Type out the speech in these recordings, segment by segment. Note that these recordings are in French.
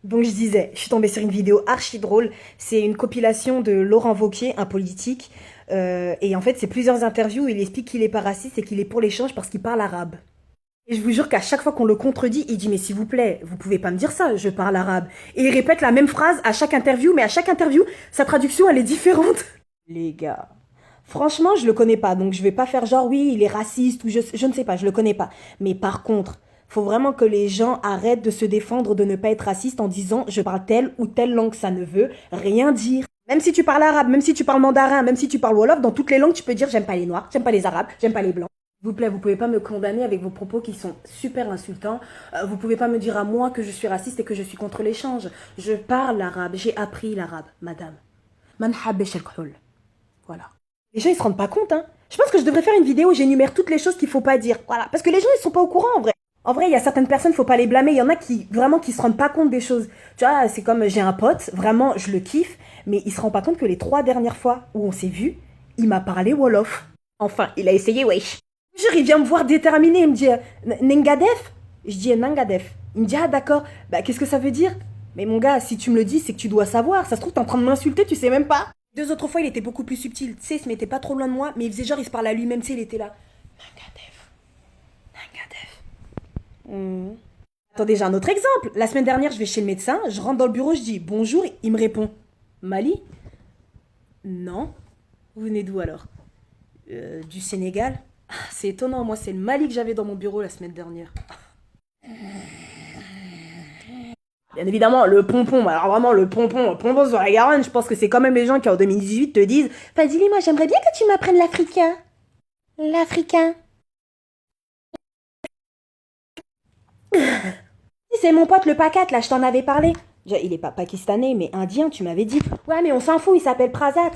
Donc je disais, je suis tombée sur une vidéo archi drôle. C'est une compilation de Laurent Wauquiez, un politique. Et en fait, c'est plusieurs interviews où il explique qu'il est pas raciste et qu'il est pour l'échange parce qu'il parle arabe. Et je vous jure qu'à chaque fois qu'on le contredit, il dit mais s'il vous plaît, vous pouvez pas me dire ça, je parle arabe. Et il répète la même phrase à chaque interview, mais à chaque interview, sa traduction elle est différente. Les gars, franchement, je le connais pas, donc je vais pas faire genre oui, il est raciste ou je ne sais pas, je le connais pas. Mais par contre, faut vraiment que les gens arrêtent de se défendre de ne pas être raciste en disant je parle telle ou telle langue, ça ne veut rien dire. Même si tu parles arabe, même si tu parles mandarin, même si tu parles wolof, dans toutes les langues, tu peux dire j'aime pas les noirs, j'aime pas les arabes, j'aime pas les blancs. S'il vous plaît, vous pouvez pas me condamner avec vos propos qui sont super insultants. Vous pouvez pas me dire à moi que je suis raciste et que je suis contre l'échange. Je parle l'arabe, j'ai appris l'arabe, madame. Man habbesh al-khul. Voilà. Les gens ils se rendent pas compte, hein. Je pense que je devrais faire une vidéo où j'énumère toutes les choses qu'il faut pas dire. Voilà. Parce que les gens ils sont pas au courant en vrai. En vrai, il y a certaines personnes, faut pas les blâmer. Il y en a qui vraiment qui se rendent pas compte des choses. Tu vois, c'est comme j'ai un pote, vraiment, je le kiffe, mais il se rend pas compte que les 3 dernières fois où on s'est vu, il m'a parlé wolof. Enfin, il a essayé, wesh. Jure, il vient me voir déterminé, il me dit Nengadef. Je dis Nangadef. Il me dit ah d'accord, bah qu'est-ce que ça veut dire? Mais mon gars, si tu me le dis, c'est que tu dois savoir. Ça se trouve, t'es en train de m'insulter, tu sais même pas. 2 autres fois, il était beaucoup plus subtil. Tu sais, il se mettait pas trop loin de moi, mais il faisait genre, il se parlait à lui-même, tu sais, il était là. Nangadef. Nangadef. Attendez, j'ai un autre exemple. La semaine dernière, je vais chez le médecin, je rentre dans le bureau, je dis bonjour, il me répond Mali? Non. Vous venez d'où alors? Du Sénégal? Ah, c'est étonnant, moi c'est le Mali que j'avais dans mon bureau la semaine dernière. Bien évidemment, le pompon, alors vraiment le pompon sur la Garonne, je pense que c'est quand même les gens qui en 2018 te disent vas-y, moi j'aimerais bien que tu m'apprennes l'africain. L'africain. C'est mon pote le pacat, là, je t'en avais parlé. Il est pas pakistanais, mais indien, tu m'avais dit. Ouais, mais on s'en fout, il s'appelle Prasad.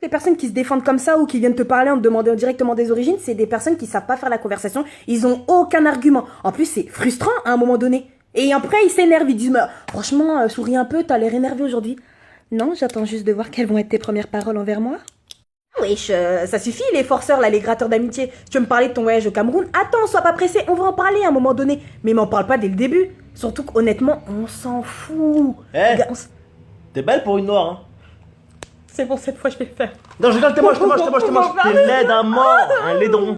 Les personnes qui se défendent comme ça ou qui viennent te parler en te demandant directement des origines, c'est des personnes qui savent pas faire la conversation. Ils ont aucun argument. En plus, c'est frustrant à un moment donné. Et après, ils s'énervent. Ils disent, mais, franchement, souris un peu, t'as l'air énervé aujourd'hui. Non, j'attends juste de voir quelles vont être tes premières paroles envers moi. Wesh, ça suffit les forceurs là, les gratteurs d'amitié. Tu veux me parler de ton voyage au Cameroun? Attends, sois pas pressé, on va en parler à un moment donné. Mais m'en parle pas dès le début. Surtout qu'honnêtement, on s'en fout. Eh, Gars, t'es belle pour une noire, hein. c'est bon, cette fois je vais le faire. Non, je rigole, t'es moche, t'es moche, t'es moche, t'es moche. T'es laide à mort, un laidron.